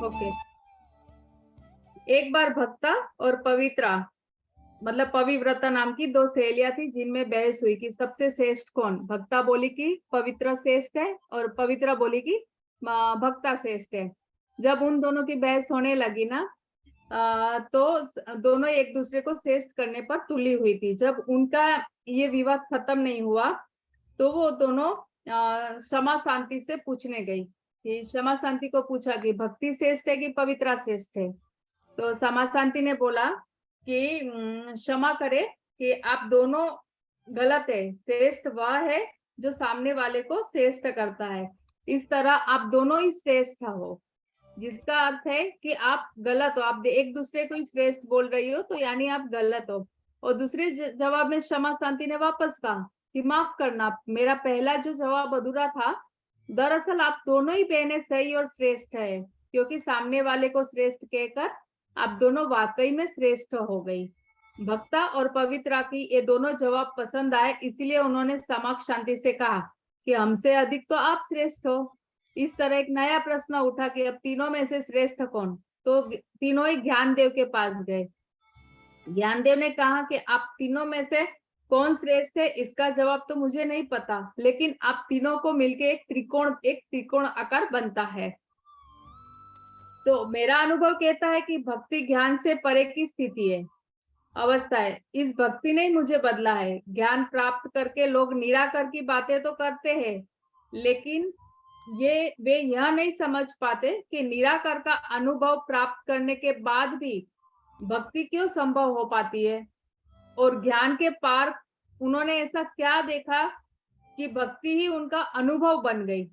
Okay. एक बार भक्ता और पवित्रा मतलब पविव्रता नाम की दो सहेलियां थी जिनमें बहस हुई कि सबसे श्रेष्ठ कौन। भक्ता बोली कि पवित्रा श्रेष्ठ है और पवित्रा बोली कि भक्ता श्रेष्ठ है। जब उन दोनों की बहस होने लगी ना तो दोनों एक दूसरे को श्रेष्ठ करने पर तुली हुई थी। जब उनका ये विवाद खत्म नहीं हुआ तो वो दोनों क्षमा शांति से पूछने गई कि क्षमा शांति को पूछा कि भक्ति श्रेष्ठ है कि पवित्रा श्रेष्ठ है। तो क्षमा शांति ने बोला कि क्षमा करे कि आप दोनों गलत है, श्रेष्ठ वह है जो सामने वाले को श्रेष्ठ करता है। इस तरह आप दोनों ही श्रेष्ठ हो, जिसका अर्थ है कि आप गलत हो। आप एक दूसरे को ही श्रेष्ठ बोल रही हो तो यानी आप गलत हो। और दूसरे जवाब में क्षमा शांति ने वापस कहा कि माफ करना, मेरा पहला जो जवाब अधूरा था। दरअसल आप दोनों ही बहनें सही और श्रेष्ठ है, क्योंकि सामने वाले को श्रेष्ठ कहकर आप दोनों वाकई में श्रेष्ठ हो गई। भक्ता और पवित्रा की ये दोनों जवाब पसंद आए, इसलिए उन्होंने समक्ष शांति से कहा कि हमसे अधिक तो आप श्रेष्ठ हो। इस तरह एक नया प्रश्न उठा कि अब तीनों में से श्रेष्ठ कौन। तो तीनों ही ज्ञानदेव के पास गए। ज्ञानदेव ने कहा कि आप तीनों में से कौन श्रेष्ठ है इसका जवाब तो मुझे नहीं पता, लेकिन आप तीनों को मिलकर एक त्रिकोण आकार बनता है। तो मेरा अनुभव कहता है कि भक्ति ज्ञान से परे की स्थिति है, अवस्था है। इस भक्ति ने मुझे बदला है। ज्ञान प्राप्त करके लोग निराकर की बातें तो करते हैं, लेकिन वे यह नहीं समझ पाते कि निराकार का अनुभव प्राप्त करने के बाद भी भक्ति क्यों संभव हो पाती है, और ज्ञान के पार उन्होंने ऐसा क्या देखा कि भक्ति ही उनका अनुभव बन गई।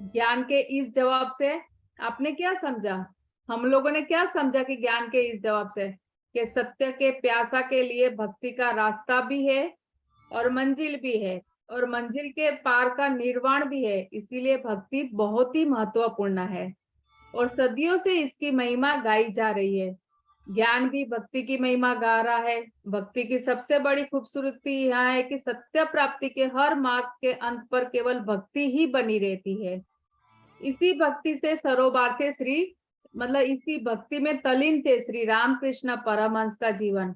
ज्ञान के इस जवाब से आपने क्या समझा? हम लोगों ने क्या समझा कि ज्ञान के इस जवाब से कि सत्य के प्यासा के लिए भक्ति का रास्ता भी है और मंजिल भी है, और मंजिल के पार का निर्वाण भी है। इसीलिए भक्ति बहुत ही महत्वपूर्ण है और सदियों से इसकी महिमा गाई जा रही है। ज्ञान भी भक्ति की महिमा गा रहा है। भक्ति की सबसे बड़ी खूबसूरती यह है कि सत्य प्राप्ति के हर मार्ग के अंत पर केवल भक्ति ही बनी रहती है। इसी भक्ति से सरोबार थे इसी भक्ति में तल्लीन थे श्री रामकृष्ण परमहंस का जीवन।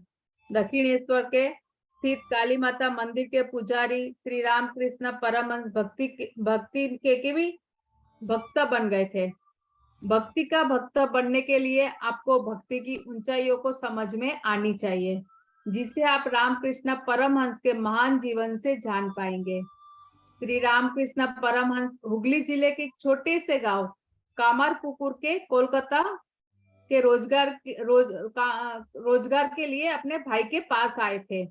दक्षिणेश्वर के स्थित काली माता मंदिर के पुजारी श्री रामकृष्ण परमहंस भक्ति के भी भक्त बन गए थे। भक्ति का भक्त बनने के लिए आपको भक्ति की ऊंचाइयों को समझ में आनी चाहिए, जिसे आप रामकृष्ण परमहंस के महान जीवन से जान पाएंगे। श्री रामकृष्ण परमहंस हुगली जिले के छोटे से गांव कामारपुकुर के कोलकाता के रोजगार के लिए अपने भाई के पास आए थे,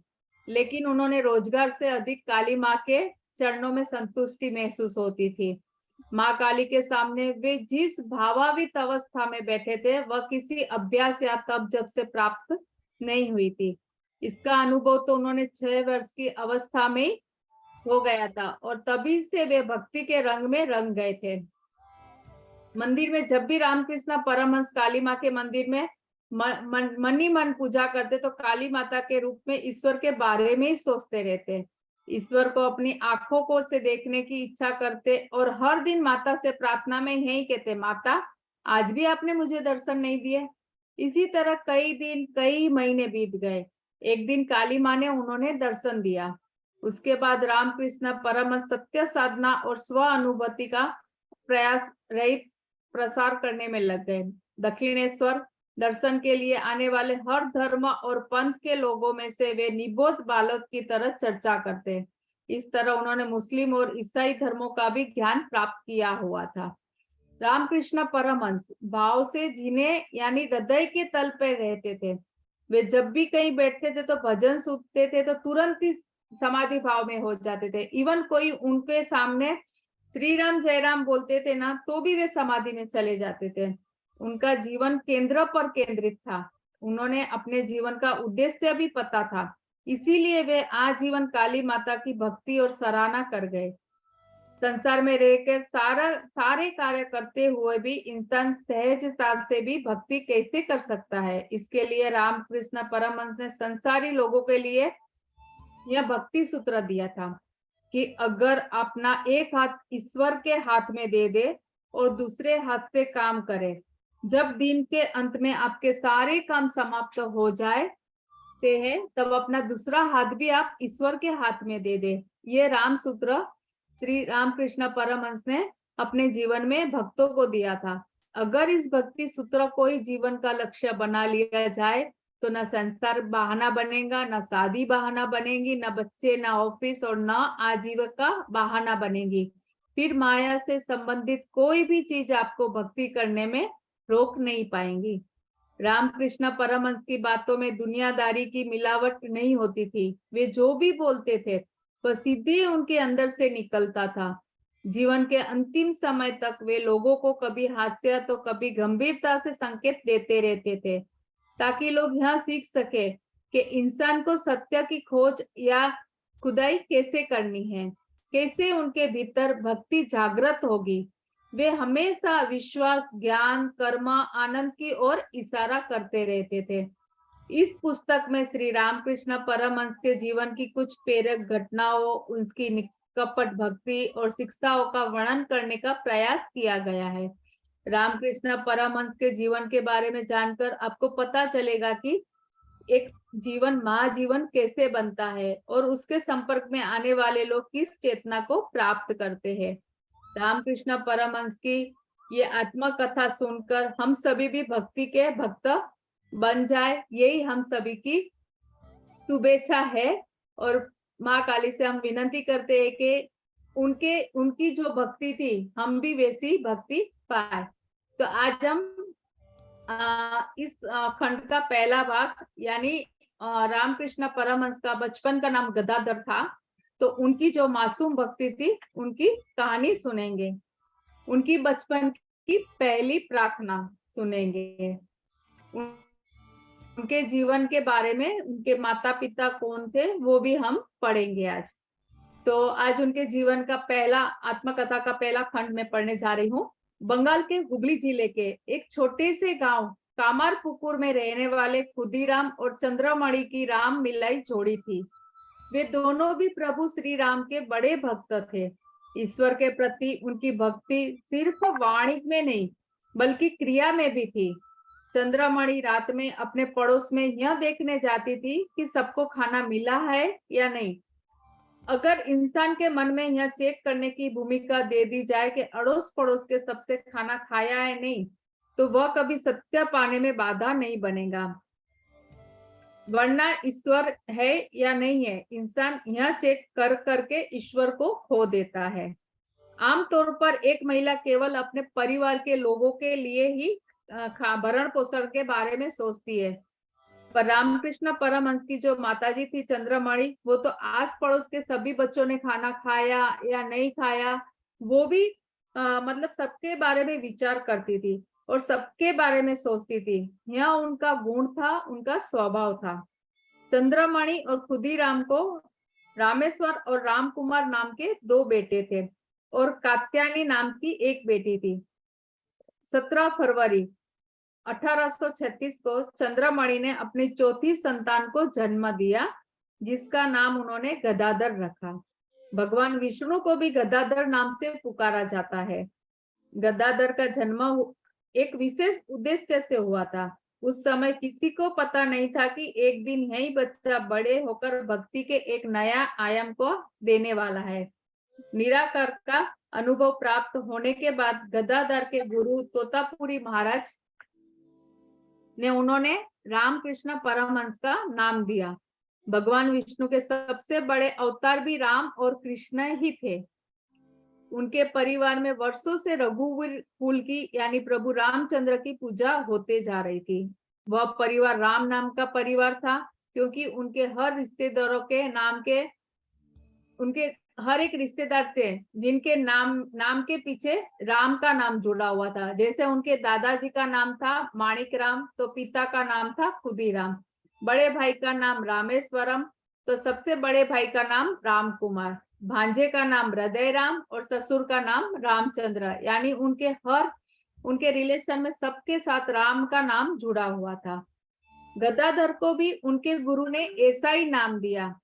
लेकिन उन्होंने रोजगार से अधिक काली माँ के चरणों में संतुष्टि महसूस होती थी। माँ काली के सामने वे जिस भावावित अवस्था में बैठे थे वह किसी अभ्यास या तप जब से प्राप्त नहीं हुई थी। इसका अनुभव तो उन्होंने 6 वर्ष की अवस्था में हो गया था और तभी से वे भक्ति के रंग में रंग गए थे। मंदिर में जब भी रामकृष्ण परमहंस काली माँ के मंदिर में मन ही मन पूजा करते तो काली माता के रूप में ईश्वर के बारे में ही सोचते रहते। ईश्वर को अपनी आंखों को से देखने की इच्छा करते और हर दिन माता से प्रार्थना में यही कहते, माता आज भी आपने मुझे दर्शन नहीं दिए। इसी तरह कई दिन कई महीने बीत गए। एक दिन काली माँ ने उन्होंने दर्शन दिया। उसके बाद रामकृष्ण परमहंस सत्य साधना और स्व अनुभूति का प्रयास रहित प्रसार करने में लग गए। दक्षिणेश्वर दर्शन के लिए आने वाले हर धर्म और पंथ के लोगों में से वे निबोध बालक की तरह चर्चा करते। इस तरह उन्होंने मुस्लिम और ईसाई धर्मों का भी ज्ञान प्राप्त किया हुआ था। रामकृष्ण परमहंस भाव से जीने यानी हृदय के तल पर रहते थे। वे जब भी कहीं बैठते थे तो भजन सुनते थे तो तुरंत ही समाधि भाव में हो जाते थे। इवन कोई उनके सामने श्री राम जय राम बोलते थे ना तो भी वे समाधि में चले जाते थे। उनका जीवन केंद्र पर केंद्रित था। उन्होंने अपने जीवन का उद्देश्य भी पता था, इसीलिए वे आजीवन काली माता की भक्ति और सराहना कर गए। संसार में रहकर सारे कार्य करते हुए भी इंसान सहजता से भी भक्ति कैसे कर सकता है? इसके लिए रामकृष्ण परमहंस ने संसारी लोगों के लिए यह भक्ति सूत्र दिया था कि अगर अपना एक हाथ ईश्वर के हाथ में दे दे और दूसरे हाथ से काम करे जब दिन के अंत में आपके सारे काम समाप्त हो जाते हैं, तब अपना दूसरा हाथ भी आप ईश्वर के हाथ में दे दे। ये राम सूत्र श्री रामकृष्ण परमहंस ने अपने जीवन में भक्तों को दिया था। अगर इस भक्ति सूत्र को ही जीवन का लक्ष्य बना लिया जाए, तो न संसार बहाना बनेगा, न शादी बहाना बनेगी, न बच्चे, न ऑफिस और न आजीविका बहाना बनेगी। फिर माया से संबंधित कोई भी चीज आपको भक्ति करने में रोक नहीं पाएंगी। रामकृष्ण परमहंस की बातों में दुनियादारी की मिलावट नहीं होती थी। वे जो भी बोलते थे वह सीधे उनके अंदर से निकलता था। जीवन के अंतिम समय तक वे लोगों को कभी हास्य तो कभी गंभीरता से संकेत देते रहते थे, ताकि लोग यह सीख सके कि इंसान को सत्य की खोज या खुदाई कैसे करनी है, कैसे उनके भीतर भक्ति जागृत होगी। वे हमेशा विश्वास, ज्ञान, कर्म, आनंद की ओर इशारा करते रहते थे। इस पुस्तक में श्री रामकृष्ण परमहंस के जीवन की कुछ प्रेरक घटनाओं, उसकी निष्कपट भक्ति और शिक्षाओं का वर्णन करने का प्रयास किया गया है। रामकृष्ण परमहंस के जीवन के बारे में जानकर आपको पता चलेगा कि एक जीवन महाजीवन कैसे बनता है और उसके संपर्क में आने वाले लोग किस चेतना को प्राप्त करते हैं। रामकृष्ण परमहंस की ये आत्मकथा सुनकर हम सभी भी भक्ति के भक्त बन जाए, यही हम सभी की शुभेच्छा है। और माँ काली से हम विनती करते हैं कि उनकी जो भक्ति थी, हम भी वैसी भक्ति पाए। तो आज हम इस खंड का पहला भाग, यानी रामकृष्ण परमहंस का बचपन का नाम गदाधर था, तो उनकी जो मासूम भक्ति थी उनकी कहानी सुनेंगे। उनकी बचपन की पहली प्रार्थना सुनेंगे। उनके जीवन के बारे में, उनके माता पिता कौन थे, वो भी हम पढ़ेंगे आज। तो आज उनके जीवन का पहला आत्मकथा का पहला खंड में पढ़ने जा रही हूँ। बंगाल के हुगली जिले के एक छोटे से गांव कामारपुकुर में रहने वाले खुदीराम और चंद्रमणि की राम मिलाई जोड़ी थी। वे दोनों भी प्रभु श्री राम के बड़े भक्त थे। ईश्वर के प्रति उनकी भक्ति सिर्फ वाणी में नहीं बल्कि क्रिया में भी थी। चंद्रमणि रात में अपने पड़ोस में यह देखने जाती थी कि सबको खाना मिला है या नहीं। अगर इंसान के मन में यह चेक करने की भूमिका दे दी जाए कि अड़ोस पड़ोस के सबसे खाना खाया है नहीं, तो वह कभी सत्य पाने में बाधा नहीं बनेगा। वरना ईश्वर है या नहीं है, इंसान यह चेक कर करके ईश्वर को खो देता है। आमतौर पर एक महिला केवल अपने परिवार के लोगों के लिए ही भरण पोषण के बारे में सोचती है, पर रामकृष्ण परमहंस की जो माताजी थी चंद्रमणि, वो तो आस पड़ोस के सभी बच्चों ने खाना खाया या नहीं खाया, वो भी मतलब सबके बारे में विचार करती थी और सबके बारे में सोचती थी। यह उनका गुण था, उनका स्वभाव था। चंद्रमणि और खुदीराम को रामेश्वर और रामकुमार नाम के 2 बेटे थे और कात्यायनी नाम की एक बेटी थी। 17 फरवरी 1836 को चंद्रमणि ने अपनी चौथी संतान को जन्म दिया, जिसका नाम उन्होंने गदाधर रखा। भगवान विष्णु को भी गदाधर नाम से पुकारा जाता है। गदाधर का जन्म एक विशेष उद्देश्य से हुआ था। उस समय किसी को पता नहीं था कि एक दिन यही बच्चा बड़े होकर भक्ति के एक नया आयाम को देने वाला है। निराकार का अनुभव प्राप्त होने के बाद गदाधर के गुरु तोतापुरी महाराज ने उन्होंने रामकृष्ण परमहंस का नाम दिया। भगवान विष्णु के सबसे बड़े अवतार भी राम और कृष्ण ही थे। उनके परिवार में वर्षों से रघुवीर कुल की यानी प्रभु रामचंद्र की पूजा होते जा रही थी। वह परिवार राम नाम का परिवार था, क्योंकि उनके हर रिश्तेदारों के नाम के उनके हर एक रिश्तेदार थे जिनके नाम के पीछे राम का नाम जुड़ा हुआ था। जैसे उनके दादाजी का नाम था माणिक राम, तो पिता का नाम था खुदीराम। बड़े भाई का नाम रामेश्वरम, तो सबसे बड़े भाई का नाम रामकुमार। भांजे का हृदय हृदयराम और ससुर का नाम रामचंद्र। यानी उनके रिलेशन में सबके साथ राम का नाम जुड़ा हुआ था। गदाधर को भी उनके गुरु ने ऐसा ही नाम दिया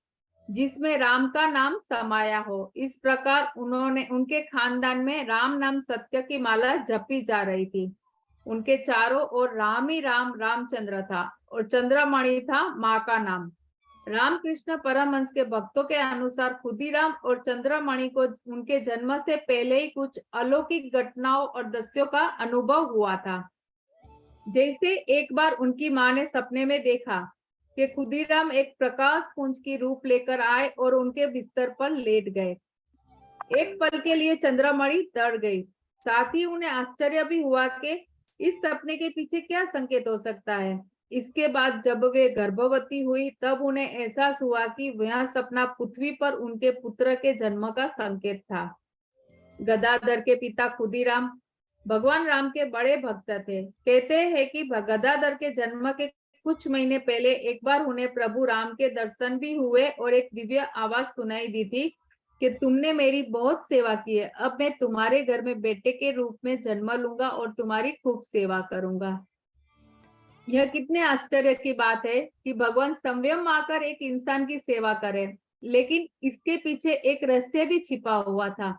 जिसमें राम का नाम समाया हो। इस प्रकार उनके खानदान में राम नाम सत्य की माला जपी जा रही थी। उनके चारों ओर राम ही राम रामचंद्र था और चंद्रमणि था माँ का नाम। रामकृष्ण परमहंस के भक्तों के अनुसार खुदीराम और चंद्रमणि को उनके जन्म से पहले ही कुछ अलौकिक घटनाओं और दृश्यों का अनुभव हुआ था। जैसे एक बार उनकी माँ ने सपने में देखा कि खुदीराम एक प्रकाश पुंज की रूप लेकर आए और उनके बिस्तर पर लेट गए। एक पल के लिए चंद्रमणि डर गई। साथ ही उन्हें आश्चर्य भी हुआ कि इस सपने के पीछे क्या संकेत हो सकता है। इसके बाद जब वे गर्भवती हुई तब उन्हें एहसास हुआ कि वह सपना पृथ्वी पर उनके पुत्र के जन्म का संकेत था। गदाधर के पिता खुदीराम भगवान राम के बड़े भक्त थे। कहते हैं कि गदाधर के जन्म के कुछ महीने पहले एक बार उन्हें प्रभु राम के दर्शन भी हुए और एक दिव्य आवाज सुनाई दी थी कि तुमने मेरी बहुत सेवा की है, अब मैं तुम्हारे घर में बेटे के रूप में जन्म लूंगा और तुम्हारी खूब सेवा करूंगा। यह कितने आश्चर्य की बात है कि भगवान स्वयं आकर एक इंसान की सेवा करे, लेकिन इसके पीछे एक रहस्य भी छिपा हुआ था।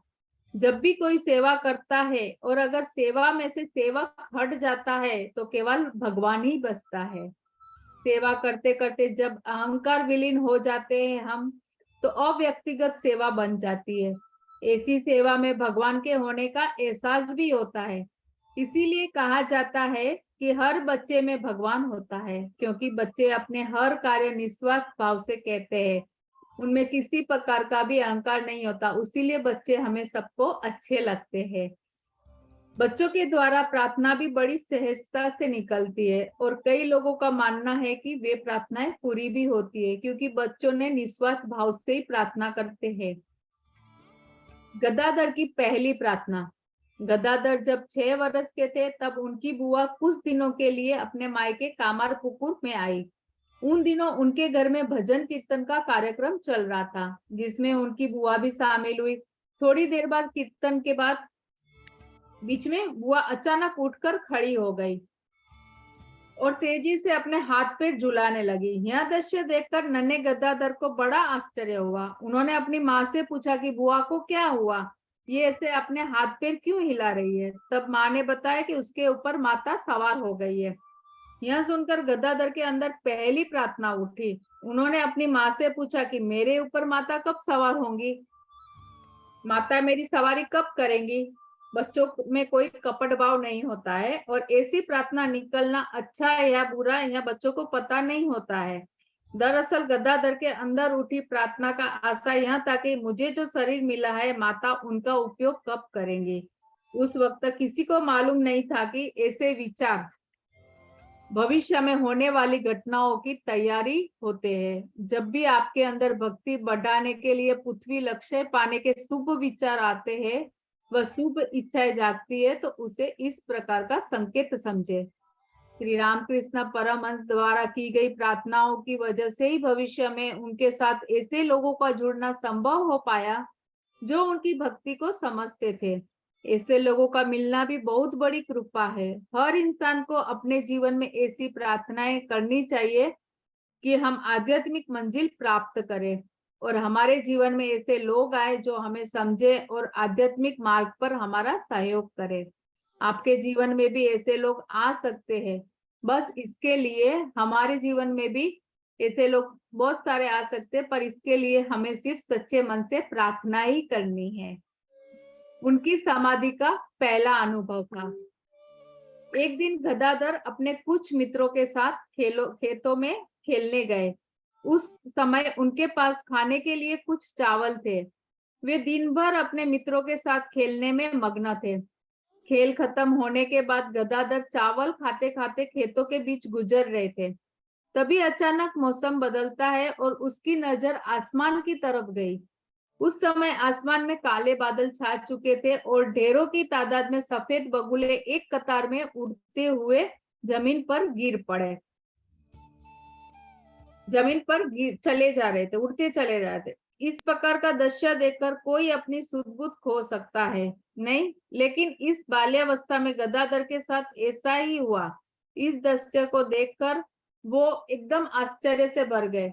जब भी कोई सेवा करता है और अगर सेवा में से सेवक हट जाता है तो केवल भगवान ही बचता है। सेवा करते करते जब अहंकार विलीन हो जाते हैं हम, तो अव्यक्तिगत सेवा बन जाती है। ऐसी सेवा में भगवान के होने का एहसास भी होता है। इसीलिए कहा जाता है कि हर बच्चे में भगवान होता है, क्योंकि बच्चे अपने हर कार्य निस्वार्थ भाव से कहते हैं। उनमें किसी प्रकार का भी अहंकार नहीं होता, इसीलिए बच्चे हमें सबको अच्छे लगते हैं। बच्चों के द्वारा प्रार्थना भी बड़ी सहजता से निकलती है और कई लोगों का मानना है कि वे प्रार्थनाएं पूरी भी होती है, क्योंकि बच्चों ने निस्वार्थ भाव से ही प्रार्थना करते हैं। गदाधर की पहली प्रार्थना। गदाधर जब 6 वर्ष के थे तब उनकी बुआ कुछ दिनों के लिए अपने मायके कामारपुकुर में आई। उन दिनों उनके घर में भजन कीर्तन का कार्यक्रम चल रहा था, जिसमें उनकी बुआ भी शामिल हुई। थोड़ी देर बाद कीर्तन के बाद बीच में बुआ अचानक उठकर खड़ी हो गई और तेजी से अपने हाथ पैर झुलाने लगी। यह दृश्य देखकर नन्हे गदाधर को बड़ा आश्चर्य हुआ। उन्होंने अपनी माँ से पूछा कि बुआ को क्या हुआ, ये ऐसे अपने हाथ पैर क्यों हिला रही है। तब माँ ने बताया कि उसके ऊपर माता सवार हो गई है। यह सुनकर गदाधर के अंदर पहली प्रार्थना उठी। उन्होंने अपनी माँ से पूछा कि मेरे ऊपर माता कब सवार होंगी, माता मेरी सवारी कब करेंगी। बच्चों में कोई कपट भाव नहीं होता है और ऐसी प्रार्थना निकलना अच्छा है या बुरा है यह बच्चों को पता नहीं होता है। दरअसल गदाधर के अंदर उठी प्रार्थना का आशय यह था कि मुझे जो शरीर मिला है माता उनका उपयोग कब करेंगी। उस वक्त किसी को मालूम नहीं था कि ऐसे विचार भविष्य में होने वाली घटनाओं की तैयारी होते हैं। जब भी आपके अंदर भक्ति बढ़ाने के लिए पृथ्वी लक्ष्य पाने के शुभ विचार आते हैं व शुभ इच्छाएं जागती है, तो उसे इस प्रकार का संकेत समझे। श्री रामकृष्ण परमहंस द्वारा की गई प्रार्थनाओं की वजह से ही भविष्य में उनके साथ ऐसे लोगों का जुड़ना संभव हो पाया जो उनकी भक्ति को समझते थे। ऐसे लोगों का मिलना भी बहुत बड़ी कृपा है। हर इंसान को अपने जीवन में ऐसी प्रार्थनाएं करनी चाहिए कि हम आध्यात्मिक मंजिल प्राप्त करें और हमारे जीवन में ऐसे लोग आए जो हमें समझे और आध्यात्मिक मार्ग पर हमारा सहयोग करें। आपके जीवन में भी ऐसे लोग आ सकते हैं। बस इसके लिए हमारे जीवन में भी ऐसे लोग बहुत सारे आ सकते हैं, पर इसके लिए हमें सिर्फ सच्चे मन से प्रार्थना ही करनी है। उनकी समाधि का पहला अनुभव था। एक दिन गदाधर अपने कुछ मित्रों के साथ खेतों में खेलने गए। उस समय उनके पास खाने के लिए कुछ चावल थे। वे दिन भर अपने मित्रों के साथ खेलने में मग्न थे। खेल खत्म होने के बाद गदाधर चावल खाते खाते खेतों के बीच गुजर रहे थे। तभी अचानक मौसम बदलता है और उसकी नजर आसमान की तरफ गई। उस समय आसमान में काले बादल छा चुके थे और ढेरों की तादाद में सफेद बगुले एक कतार में उड़ते हुए जमीन पर गिर पड़े। चले जा रहे थे, उड़ते चले जा रहे थे। इस प्रकार का दृश्य देखकर कोई अपनी सुध-बुध खो सकता है, नहीं? लेकिन इस बाल्यावस्था में गदाधर के साथ ऐसा ही हुआ। इस दृश्य को देखकर वो एकदम आश्चर्य से भर गए।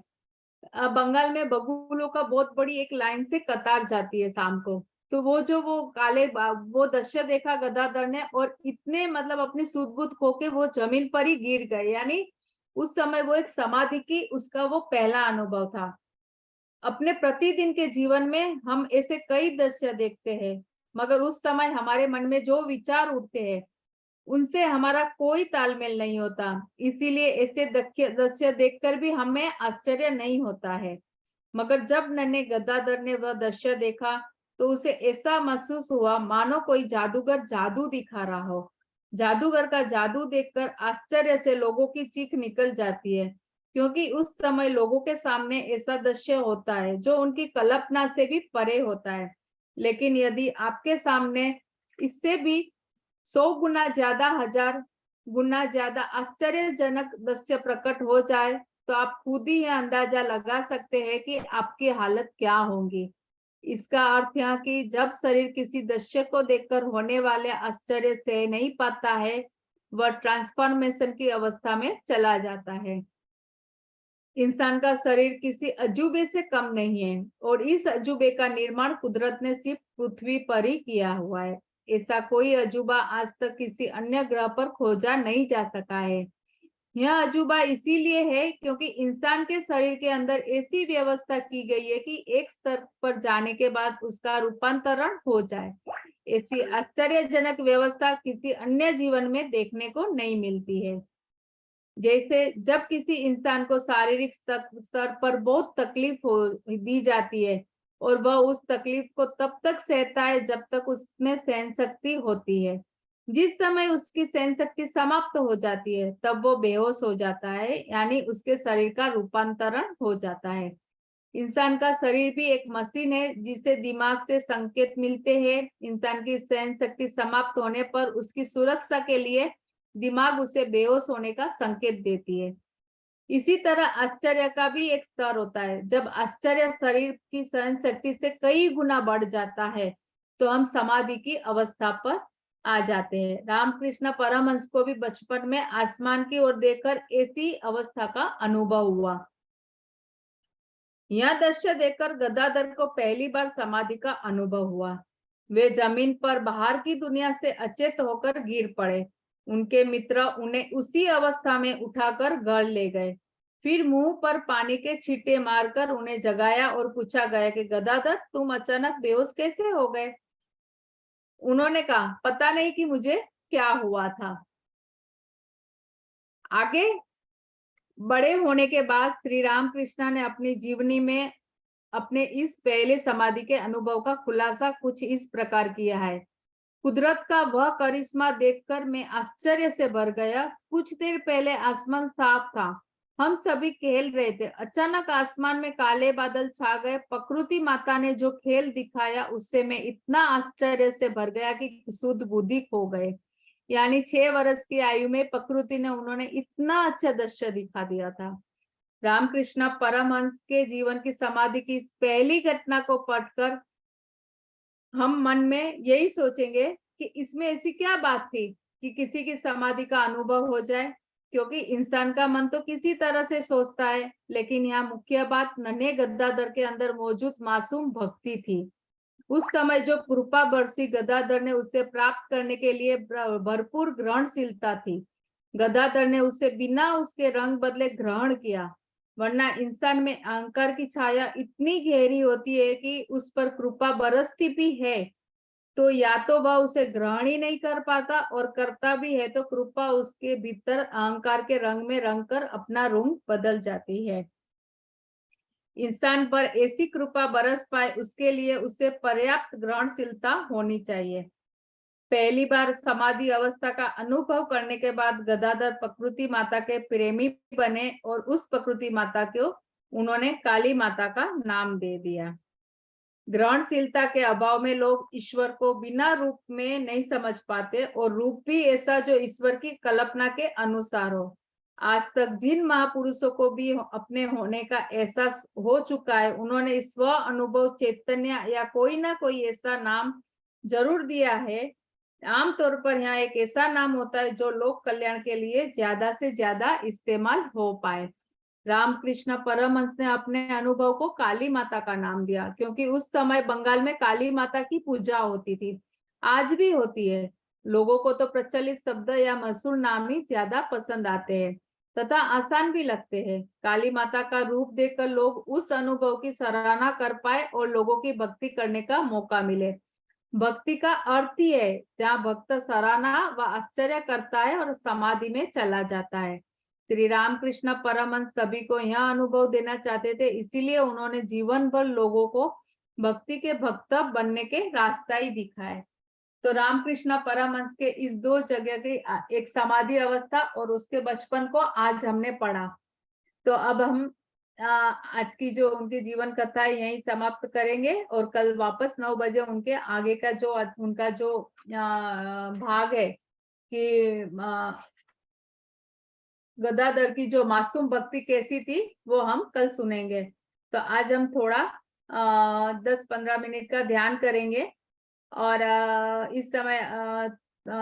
बंगाल में बगुलों का बहुत बड़ी एक लाइन से कतार जाती है शाम को। तो वो काले वो दृश्य देखा गदाधर ने, और इतने मतलब अपनी सूझबूझ खो के वो जमीन पर ही गिर गए। यानी उस समय वो एक समाधि की उसका वो पहला अनुभव था। अपने प्रतिदिन के जीवन में हम ऐसे कई दृश्य देखते हैं, मगर उस समय हमारे मन में जो विचार उठते हैं उनसे हमारा कोई तालमेल नहीं होता। इसीलिए ऐसे दृश्य देखकर भी हमें आश्चर्य नहीं होता है। मगर जब नन्हे गदाधर ने वह दृश्य देखा तो उसे ऐसा महसूस हुआ मानो कोई जादूगर जादू दिखा रहा हो। जादूगर का जादू देखकर आश्चर्य से लोगों की चीख निकल जाती है, क्योंकि उस समय लोगों के सामने ऐसा दृश्य होता है जो उनकी कल्पना से भी परे होता है। लेकिन यदि आपके सामने इससे भी 100 गुना ज्यादा, 1000 गुना ज्यादा आश्चर्यजनक दृश्य प्रकट हो जाए, तो आप खुद ही यह अंदाजा लगा सकते हैं कि आपकी हालत क्या होगी। इसका अर्थ यह कि जब शरीर किसी दृश्य को देखकर होने वाले आश्चर्य से नहीं पाता है, वह ट्रांसफॉर्मेशन की अवस्था में चला जाता है। इंसान का शरीर किसी अजूबे से कम नहीं है, और इस अजूबे का निर्माण कुदरत ने सिर्फ पृथ्वी पर ही किया हुआ है। ऐसा कोई अजूबा आज तक किसी अन्य ग्रह पर खोजा नहीं जा सका है। यह अजूबा इसीलिए है क्योंकि इंसान के शरीर के अंदर ऐसी व्यवस्था की गई है कि एक स्तर पर जाने के बाद उसका रूपांतरण हो जाए। ऐसी आश्चर्यजनक व्यवस्था किसी अन्य जीवन में देखने को नहीं मिलती है। जैसे जब किसी इंसान को शारीरिक स्तर पर बहुत तकलीफ दी जाती है, और वह उस तकलीफ को तब तक सहता है जब तक उसमें सहन शक्ति होती है। जिस समय उसकी सहन शक्ति समाप्त हो जाती है तब वो बेहोश हो जाता है, यानी उसके शरीर का रूपांतरण हो जाता है। इंसान का शरीर भी एक मशीन है जिसे दिमाग से संकेत मिलते हैं। इंसान की सहन शक्ति समाप्त होने पर उसकी सुरक्षा के लिए दिमाग उसे बेहोश होने का संकेत देती है। इसी तरह आश्चर्य का भी एक स्तर होता है। जब आश्चर्य शरीर की सहन शक्ति से कई गुना बढ़ जाता है तो हम समाधि की अवस्था पर आ जाते हैं। रामकृष्ण परमहंस को भी बचपन में आसमान की ओर देखकर ऐसी अवस्था का अनुभव हुआ। यह दृश्य देखकर गदाधर को पहली बार समाधि का अनुभव हुआ। वे जमीन पर बाहर की दुनिया से अचेत होकर गिर पड़े। उनके मित्र उन्हें उसी अवस्था में उठाकर घर ले गए। फिर मुंह पर पानी के छींटे मारकर उन्हें जगाया और पूछा गया कि गदाधर, तुम अचानक बेहोश कैसे हो गए? उन्होंने कहा, पता नहीं कि मुझे क्या हुआ था। आगे बड़े होने के बाद श्री रामकृष्ण ने अपनी जीवनी में अपने इस पहले समाधि के अनुभव का खुलासा कुछ इस प्रकार किया है। कुदरत का वह करिश्मा देखकर मैं आश्चर्य से भर गया। कुछ देर पहले आसमान साफ था, हम सभी खेल रहे थे। अचानक आसमान में काले बादल छा गए। प्रकृति माता ने जो खेल दिखाया उससे मैं इतना आश्चर्य से भर गया कि शुद्ध बुद्धि खो गए। यानी 6 वर्ष की आयु में प्रकृति ने उन्होंने इतना अच्छा दृश्य दिखा दिया था। रामकृष्ण परमहंस के जीवन की समाधि की इस पहली घटना को पढ़कर हम मन में यही सोचेंगे कि इसमें ऐसी क्या बात थी कि किसी की समाधि का अनुभव हो जाए, क्योंकि इंसान का मन तो किसी तरह से सोचता है। लेकिन यहाँ मुख्य बात नन्हे गदाधर के अंदर मौजूद मासूम भक्ति थी। उस समय जो कृपा बरसी गदाधर ने उसे प्राप्त करने के लिए भरपूर ग्रहणशीलता थी। गदाधर ने उसे बिना उसके रंग बदले ग्रहण किया। वरना इंसान में अहंकार की छाया इतनी गहरी होती है कि उस पर कृपा बरसती भी है तो या तो वह उसे ग्रहण ही नहीं कर पाता, और करता भी है तो कृपा उसके भीतर अहंकार के रंग में रंग कर अपना रंग बदल जाती है। इंसान पर ऐसी कृपा बरस पाए उसके लिए उसे पर्याप्त ग्रहणशीलता होनी चाहिए। पहली बार समाधि अवस्था का अनुभव करने के बाद गदाधर प्रकृति माता के प्रेमी बने, और उस प्रकृति माता को उन्होंने काली माता का नाम दे दिया। ग्रहणशीलता के अभाव में लोग ईश्वर को बिना रूप में नहीं समझ पाते, और रूप भी ऐसा जो ईश्वर की कल्पना के अनुसार हो। आज तक जिन महापुरुषों को भी अपने होने का एहसास हो चुका है, उन्होंने स्व अनुभव चैतन्य या कोई ना कोई ऐसा नाम जरूर दिया है। आमतौर पर यहाँ एक ऐसा नाम होता है जो लोक कल्याण के लिए ज्यादा से ज्यादा इस्तेमाल हो पाए। रामकृष्ण परमहंस ने अपने अनुभव को काली माता का नाम दिया, क्योंकि उस समय बंगाल में काली माता की पूजा होती थी, आज भी होती है। लोगों को तो प्रचलित शब्द या मशहूर नाम ही ज्यादा पसंद आते हैं तथा आसान भी लगते हैं। काली माता का रूप देखकर लोग उस अनुभव की सराहना कर पाए और लोगों की भक्ति करने का मौका मिले। भक्ति का अर्थ ही है जहाँ भक्त सराहना व आश्चर्य करता है और समाधि में चला जाता है। श्री रामकृष्ण परमहंस सभी को यह अनुभव देना चाहते थे, इसीलिए उन्होंने जीवन भर लोगों को भक्ति के भक्त बनने के रास्ता ही दिखाए। तो रामकृष्ण परमहंस के इस दो जगह की एक समाधि अवस्था और उसके बचपन को आज हमने पढ़ा। तो अब हम आज की जो उनकी जीवन कथा है यहीं समाप्त करेंगे और कल वापस 9 बजे उनके आगे का जो उनका जो भाग है कि गदाधर की जो मासूम भक्ति कैसी थी वो हम कल सुनेंगे। तो आज हम थोड़ा 10-15 मिनट का ध्यान करेंगे और इस समय